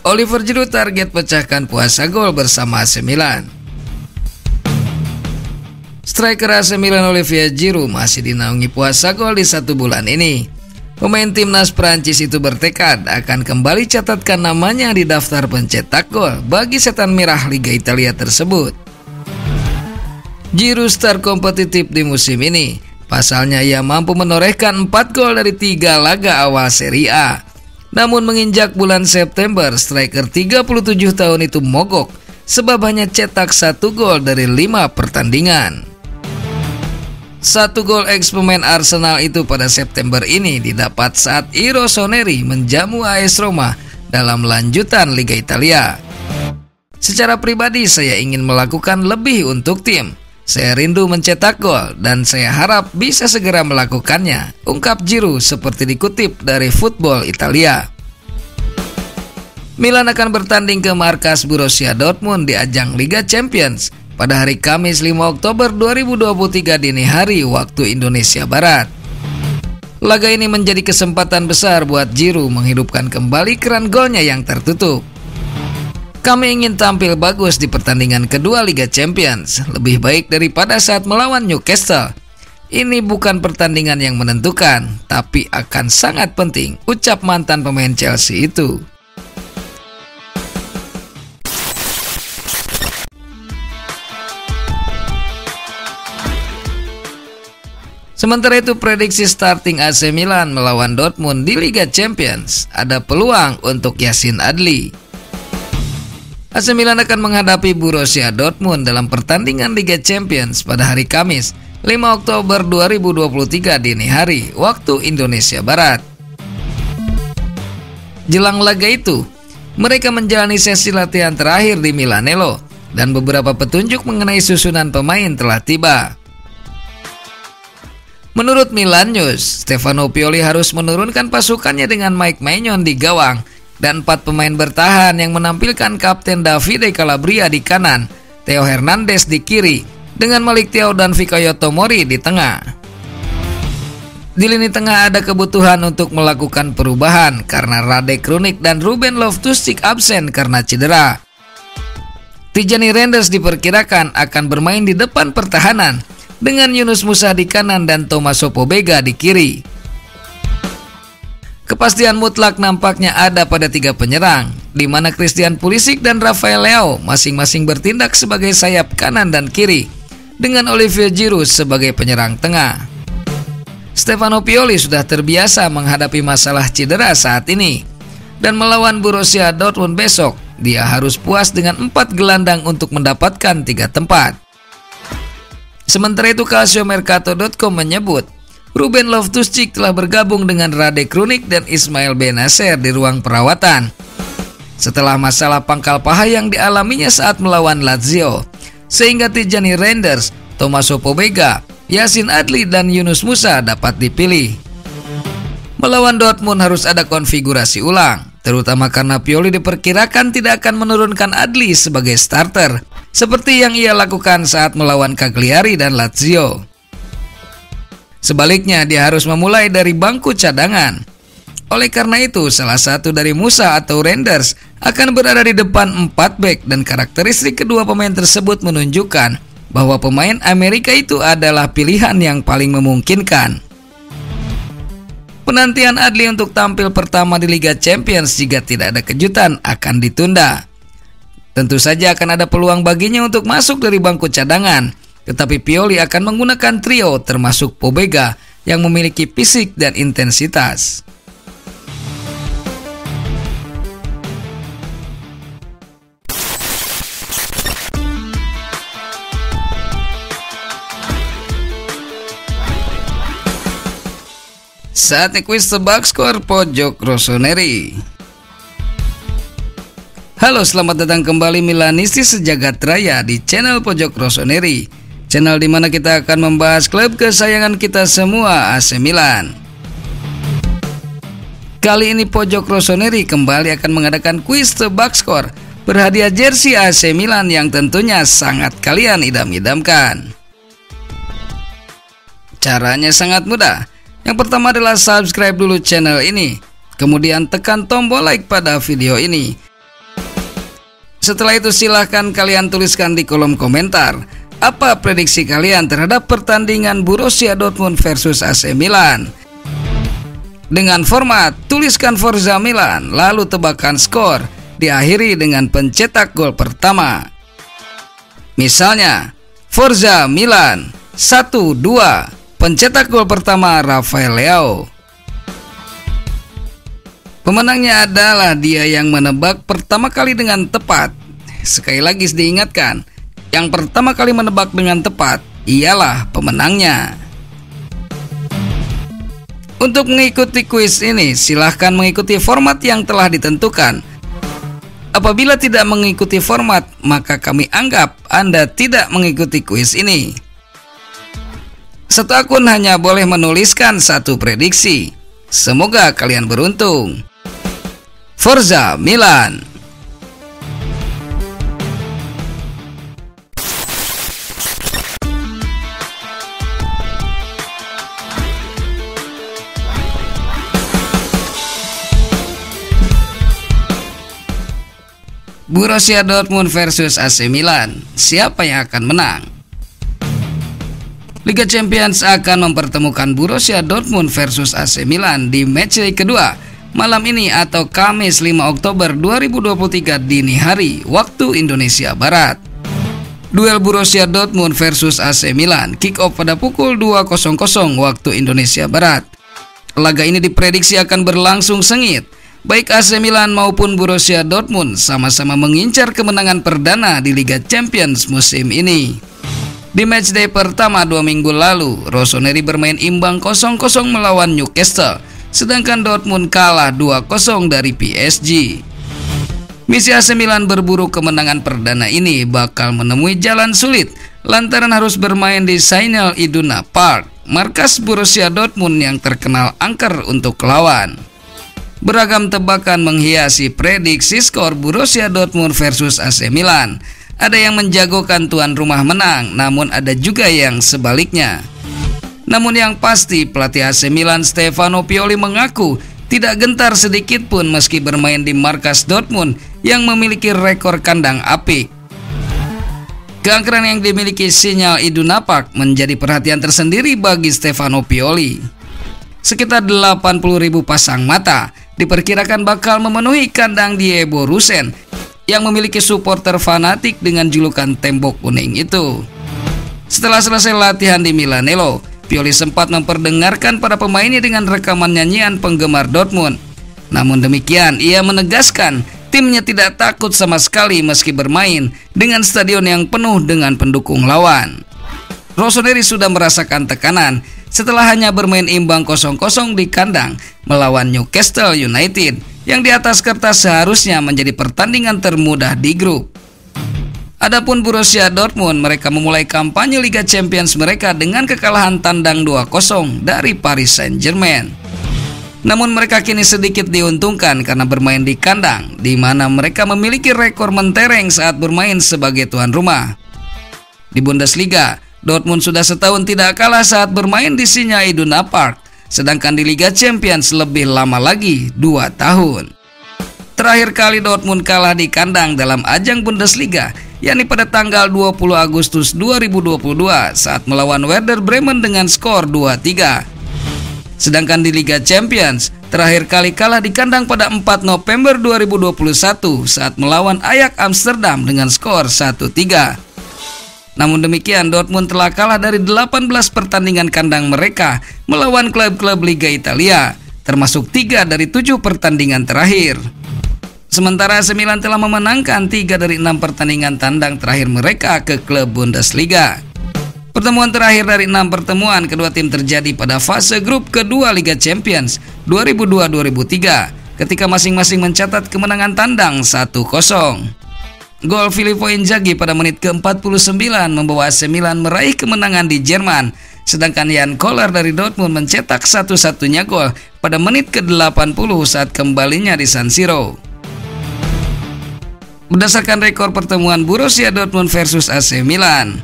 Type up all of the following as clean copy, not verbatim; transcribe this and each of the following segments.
Oliver Giroud target pecahkan puasa gol bersama AC Milan. Striker AC Milan Olivier Giroud masih dinaungi puasa gol di 1 bulan ini. Pemain timnas Prancis itu bertekad akan kembali catatkan namanya di daftar pencetak gol bagi setan merah Liga Italia tersebut. Giroud start kompetitif di musim ini. Pasalnya ia mampu menorehkan 4 gol dari 3 laga awal Serie A. Namun menginjak bulan September, striker 37 tahun itu mogok sebab hanya cetak 1 gol dari 5 pertandingan. 1 gol ex pemain Arsenal itu pada September ini didapat saat I Rossoneri menjamu AS Roma dalam lanjutan Liga Italia. Secara pribadi saya ingin melakukan lebih untuk tim. Saya rindu mencetak gol dan saya harap bisa segera melakukannya, ungkap Giroud seperti dikutip dari Football Italia. Milan akan bertanding ke markas Borussia Dortmund di ajang Liga Champions pada hari Kamis 5 Oktober 2023 dini hari waktu Indonesia Barat. Laga ini menjadi kesempatan besar buat Giroud menghidupkan kembali keran golnya yang tertutup. Kami ingin tampil bagus di pertandingan kedua Liga Champions, lebih baik daripada saat melawan Newcastle. Ini bukan pertandingan yang menentukan, tapi akan sangat penting, ucap mantan pemain Chelsea itu. Sementara itu prediksi starting AC Milan melawan Dortmund di Liga Champions, ada peluang untuk Yacine Adli. AC Milan akan menghadapi Borussia Dortmund dalam pertandingan Liga Champions pada hari Kamis 5 Oktober 2023 dini hari waktu Indonesia Barat. Jelang laga itu, mereka menjalani sesi latihan terakhir di Milanello dan beberapa petunjuk mengenai susunan pemain telah tiba. Menurut Milan News, Stefano Pioli harus menurunkan pasukannya dengan Mike Maignan di gawang dan 4 pemain bertahan yang menampilkan Kapten Davide Calabria di kanan, Theo Hernandez di kiri, dengan Malik Thiaw dan Fikayo Tomori di tengah. Di lini tengah ada kebutuhan untuk melakukan perubahan karena Rade Krunic dan Ruben Loftus-Cheek absen karena cedera. Tijani Reinders diperkirakan akan bermain di depan pertahanan dengan Yunus Musa di kanan dan Tommaso Pobega di kiri. Kepastian mutlak nampaknya ada pada 3 penyerang, di mana Christian Pulisic dan Rafael Leao masing-masing bertindak sebagai sayap kanan dan kiri, dengan Olivier Giroud sebagai penyerang tengah. Stefano Pioli sudah terbiasa menghadapi masalah cedera saat ini, dan melawan Borussia Dortmund besok, dia harus puas dengan 4 gelandang untuk mendapatkan 3 tempat. Sementara itu calciomercato.com menyebut Ruben Loftus-Cheek telah bergabung dengan Rade Krunic dan Ismail Benacer di ruang perawatan setelah masalah pangkal paha yang dialaminya saat melawan Lazio, sehingga Tijani Reinders, Tommaso Pobega, Yacine Adli dan Yunus Musa dapat dipilih. Melawan Dortmund harus ada konfigurasi ulang, terutama karena Pioli diperkirakan tidak akan menurunkan Adli sebagai starter seperti yang ia lakukan saat melawan Cagliari dan Lazio. Sebaliknya, dia harus memulai dari bangku cadangan. Oleh karena itu, salah satu dari Musa atau Reinders akan berada di depan 4 bek, dan karakteristik kedua pemain tersebut menunjukkan bahwa pemain Amerika itu adalah pilihan yang paling memungkinkan. Penantian Adli untuk tampil pertama di Liga Champions jika tidak ada kejutan akan ditunda. Tentu saja akan ada peluang baginya untuk masuk dari bangku cadangan, tetapi Pioli akan menggunakan trio termasuk Pobega yang memiliki fisik dan intensitas. Saatnya kuis tebak skor pojok Rossoneri. Halo, selamat datang kembali Milanisti sejagat raya di channel Pojok Rossoneri, channel dimana kita akan membahas klub kesayangan kita semua, AC Milan. Kali ini Pojok Rossoneri kembali akan mengadakan kuis tebak skor berhadiah jersey AC Milan yang tentunya sangat kalian idam-idamkan. Caranya sangat mudah. Yang pertama adalah subscribe dulu channel ini, kemudian tekan tombol like pada video ini. Setelah itu silahkan kalian tuliskan di kolom komentar apa prediksi kalian terhadap pertandingan Borussia Dortmund versus AC Milan. Dengan format tuliskan Forza Milan lalu tebakan skor, diakhiri dengan pencetak gol pertama. Misalnya Forza Milan 1-2, pencetak gol pertama Rafael Leao. Pemenangnya adalah dia yang menebak pertama kali dengan tepat. Sekali lagi diingatkan, yang pertama kali menebak dengan tepat ialah pemenangnya. Untuk mengikuti kuis ini, silahkan mengikuti format yang telah ditentukan. Apabila tidak mengikuti format, maka kami anggap Anda tidak mengikuti kuis ini. Satu akun hanya boleh menuliskan satu prediksi. Semoga kalian beruntung. Forza Milan. Borussia Dortmund versus AC Milan, siapa yang akan menang? Liga Champions akan mempertemukan Borussia Dortmund versus AC Milan di matchday kedua malam ini atau Kamis 5 Oktober 2023 dini hari waktu Indonesia Barat. Duel Borussia Dortmund versus AC Milan kick off pada pukul 2.00 waktu Indonesia Barat. Laga ini diprediksi akan berlangsung sengit. Baik AC Milan maupun Borussia Dortmund sama-sama mengincar kemenangan perdana di Liga Champions musim ini. Di matchday pertama 2 minggu lalu, Rossoneri bermain imbang 0-0 melawan Newcastle, sedangkan Dortmund kalah 2-0 dari PSG. Misi AC Milan berburu kemenangan perdana ini bakal menemui jalan sulit lantaran harus bermain di Signal Iduna Park, markas Borussia Dortmund yang terkenal angker untuk lawan. Beragam tebakan menghiasi prediksi skor Borussia Dortmund versus AC Milan. Ada yang menjagokan tuan rumah menang, namun ada juga yang sebaliknya. Namun yang pasti pelatih AC Milan Stefano Pioli mengaku tidak gentar sedikit pun meski bermain di markas Dortmund yang memiliki rekor kandang apik. Keangkeran yang dimiliki Signal Iduna Park menjadi perhatian tersendiri bagi Stefano Pioli. Sekitar 80.000 pasang mata diperkirakan bakal memenuhi kandang Diego Rusen yang memiliki supporter fanatik dengan julukan tembok kuning itu. Setelah selesai latihan di Milanello, Pioli sempat memperdengarkan para pemainnya dengan rekaman nyanyian penggemar Dortmund. Namun demikian, ia menegaskan timnya tidak takut sama sekali meski bermain dengan stadion yang penuh dengan pendukung lawan. Rossoneri sudah merasakan tekanan setelah hanya bermain imbang 0-0 di kandang melawan Newcastle United yang di atas kertas seharusnya menjadi pertandingan termudah di grup. Adapun Borussia Dortmund, mereka memulai kampanye Liga Champions mereka dengan kekalahan tandang 2-0 dari Paris Saint-Germain. Namun mereka kini sedikit diuntungkan karena bermain di kandang, di mana mereka memiliki rekor mentereng saat bermain sebagai tuan rumah. Di Bundesliga, Dortmund sudah setahun tidak kalah saat bermain di Signal Iduna Park, sedangkan di Liga Champions lebih lama lagi, 2 tahun. Terakhir kali Dortmund kalah di kandang dalam ajang Bundesliga, yakni pada tanggal 20 Agustus 2022 saat melawan Werder Bremen dengan skor 2-3. Sedangkan di Liga Champions, terakhir kali kalah di kandang pada 4 November 2021 saat melawan Ajax Amsterdam dengan skor 1-3. Namun demikian, Dortmund telah kalah dari 18 pertandingan kandang mereka melawan klub-klub Liga Italia, termasuk 3 dari 7 pertandingan terakhir. Sementara AC Milan telah memenangkan 3 dari 6 pertandingan tandang terakhir mereka ke klub Bundesliga. Pertemuan terakhir dari 6 pertemuan kedua tim terjadi pada fase grup kedua Liga Champions 2002-2003 ketika masing-masing mencatat kemenangan tandang 1-0. Gol Filippo Inzaghi pada menit ke-49 membawa AC Milan meraih kemenangan di Jerman, sedangkan Jan Koller dari Dortmund mencetak satu-satunya gol pada menit ke-80 saat kembalinya di San Siro. Berdasarkan rekor pertemuan Borussia Dortmund versus AC Milan,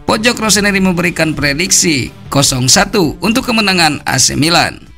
Pojok Rossoneri memberikan prediksi 0-1 untuk kemenangan AC Milan.